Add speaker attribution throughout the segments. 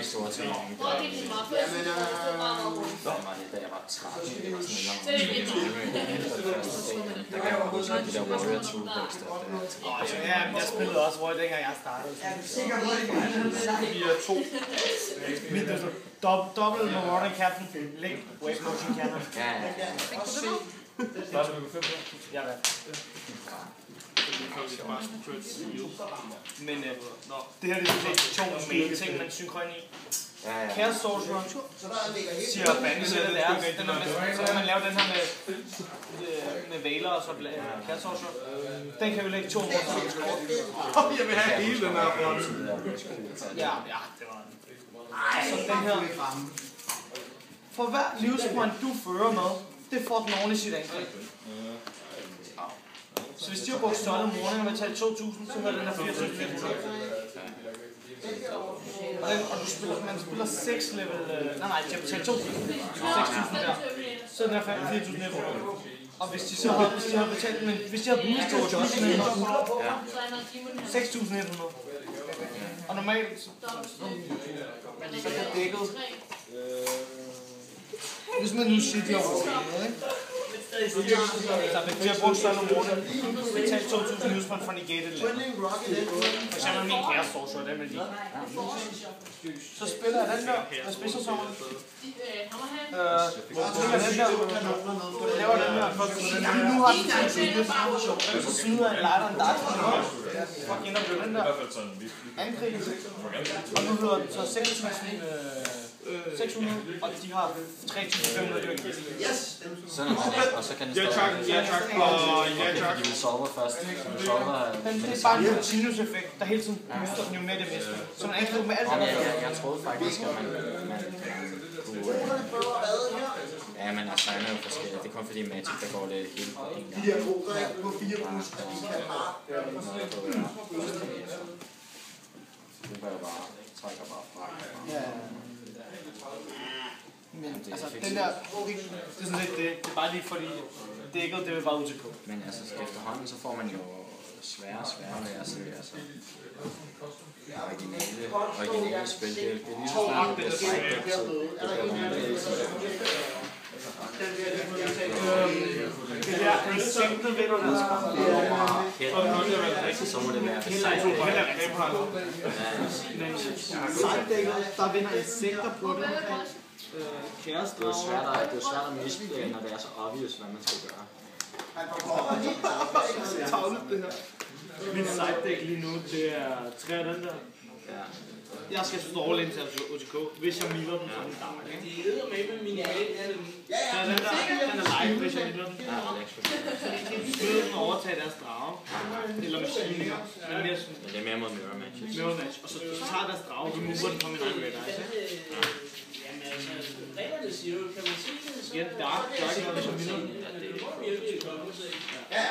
Speaker 1: store ting. Da jeg var 13, eller sådan noget. Der gav jeg også de der Warrior Toolbox.
Speaker 2: Ja, jeg spillede også Warrior, dengang jeg startede. 4-2. Mit dobbelt med Warrior Captain. Link, Wave Motion Cannon.
Speaker 1: Ja.
Speaker 2: Spørgsmål på 5 på? Ja, hvad? Men det her er lidt to main ting, man synkron i. Chaos Sorcerer siger bandit, så kan man lave den her med Valer og så Chaos Sorcerer. Den kan vi lægge 2 måneder.
Speaker 3: Jeg vil have hele den her runde.
Speaker 2: Ja, det var så den her. For hver livspoint du fører med, det får den oven i sit angreb. Så hvis de har brugt større morgen og betalt 2.000, så hører den her 4.100. Og man spiller 6 level... Nej, de har betalt 2.000. 6.000 der. Så den er 4.100. Og hvis de så har betalt... Men hvis de har boostet 6.100. Og normalt... Så er det dækket... Hvis man nu siger, de har overlevet, ikke? Så hvis vi har brugt sådan nogle måneder, betalt 2.000 livspoint for negated land. For eksempel min Chaos Sorcerer, den vil de. Så spiller jeg den der, og Special Summon. Spiller den der, laver den der, nu har den 2.000, så smider jeg en lighter en dark for at genopleve den der angreb. Og nu hedder den så 600, og de har 3.500 dyrk.
Speaker 1: Sådan er det, og så kan den stadig...
Speaker 3: Ja, tak.
Speaker 1: De vil solve først.
Speaker 2: Det er bare en continuous-effekt, der hele tiden mister den jo med det meste. Så man angriber med alt det.
Speaker 1: Jeg troede faktisk, at man kunne... Ja, men altså, han er jo forskelligt. Det er kun fordi Magic, der går det hele på en gang.
Speaker 3: De her grupper på 4 plus, at de kan bare...
Speaker 1: Det var jo bare... Trækker bare fra.
Speaker 2: Men altså, den der, det er sådan lidt det er bare lige fordi dækket, det vil bare ud til på.
Speaker 1: Men altså, efterhånden så får man jo svære med at se, altså originale spil. Det er lige så snart, det er sejt, så det bliver nogle
Speaker 2: det der insekter ved du, der
Speaker 1: skal så må det være sejt.
Speaker 2: Sejtdækket, der vinder insekter på det.
Speaker 1: Det er jo svært at misplay, når det er så obvious, hvad man skal gøre.
Speaker 2: Tavlet det her. Mit side-deck lige nu, det er 3 af den der. Jeg skal stå all in til OTK, hvis jeg milder den sådan dark, ikke? Så den der, den er live, hvis jeg milder den. Smid den overtage deres drage, eller maskiner, men mere sådan...
Speaker 1: Det er mere mod mirror match.
Speaker 2: Mirror match, og så tager deres drage, og remover den fra min egen red eyes, ikke?
Speaker 4: Reglerne siger jo, kan man sige det?
Speaker 2: Ja, dark, hvis jeg milder den.
Speaker 3: Ja,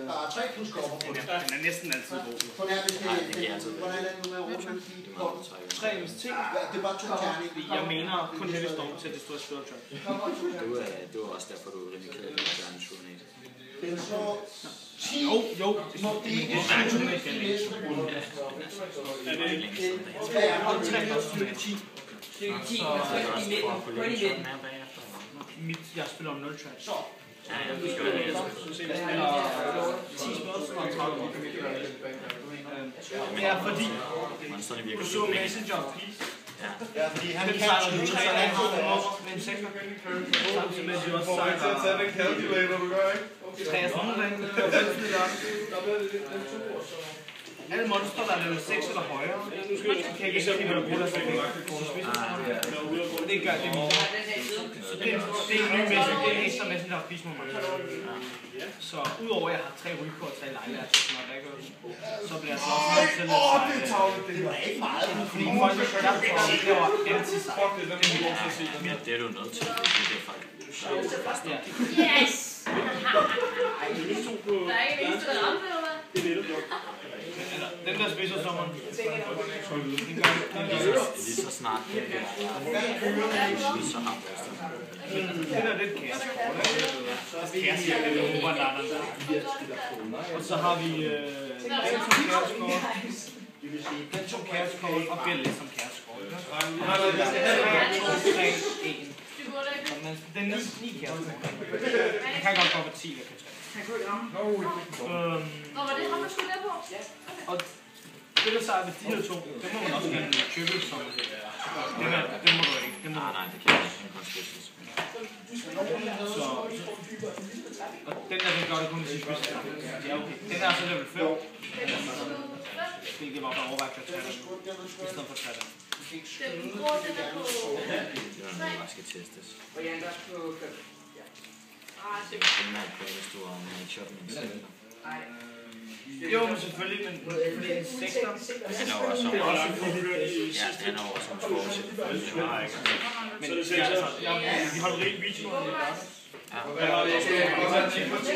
Speaker 3: der er 3 plus kopper på det.
Speaker 2: Den er næsten altid god.
Speaker 3: Hvordan er det nu med oversæt?
Speaker 2: 3 ting.
Speaker 3: Det er bare 2 terninger.
Speaker 2: Jeg mener kun Heavy Storm til at destruere Spell Trap.
Speaker 1: Det var også derfor, du rimelig klæder dig til en turnate.
Speaker 3: Den så...
Speaker 2: Jo. Det er en turnate, jeg læser. Jeg spiller om 0 trash. Ja, fordi du så Messenger, please.
Speaker 3: Ja, fordi han kan
Speaker 2: jo 3 dage med en 6. Samtidig med, at de også sejler.
Speaker 3: Får tage den calculator, du gør, ikke?
Speaker 2: 3 af sådan nogle. Alle monster, der er level 6 eller højere, kan ikke se, hvad du bruger deres effekt. Det gør det mine. Så det er en ny messenger, det er en ekstra messenger of peace moment. Så udover at jeg har 3 rykker og 3 lejligheder til sådan noget, så bliver jeg så også nødt til at...
Speaker 3: Det var ikke meget.
Speaker 2: Fordi folk, der laver anti-sejt.
Speaker 1: Det er du nødt til. Det er faktisk...
Speaker 4: Yes! Der er ikke en eneste, der ramte, eller hvad?
Speaker 2: Det er det. Den der Special Summon.
Speaker 1: Lige så snart det er så har
Speaker 2: det der er lidt kaos. Kaos er lidt overladen der. Og så har vi Den 2 kæreskort og Belle som kæreskort. 2, 3, 1. Den 9 kæreskort. Man kan godt gå på 10 eller på 3.
Speaker 4: Nå, var det ham, der skulle lære på? Ja.
Speaker 2: Og det der sejr ved de her 2, det må man også gerne købe som. Det må du ikke.
Speaker 1: Nej, det kan jeg ikke.
Speaker 2: Så, og den der, den gør det kun med sin spids. Ja, okay. Den er så level 5. Hvilket var der overvejet at tage den. I stedet for at tage den.
Speaker 4: Den grå, den er på...
Speaker 1: Det var noget, der skal testes.
Speaker 4: Og jeg er også på 5.
Speaker 1: Det er kun mærke på, hvis du har en shot med en sælger.
Speaker 2: Jo, men selvfølgelig, men fordi en 6'er...
Speaker 1: Han er også som ja, han er også som fortsæt.
Speaker 2: Men vi holder rigtig video om det.
Speaker 3: Ja, jeg skal godt have 10 på 20.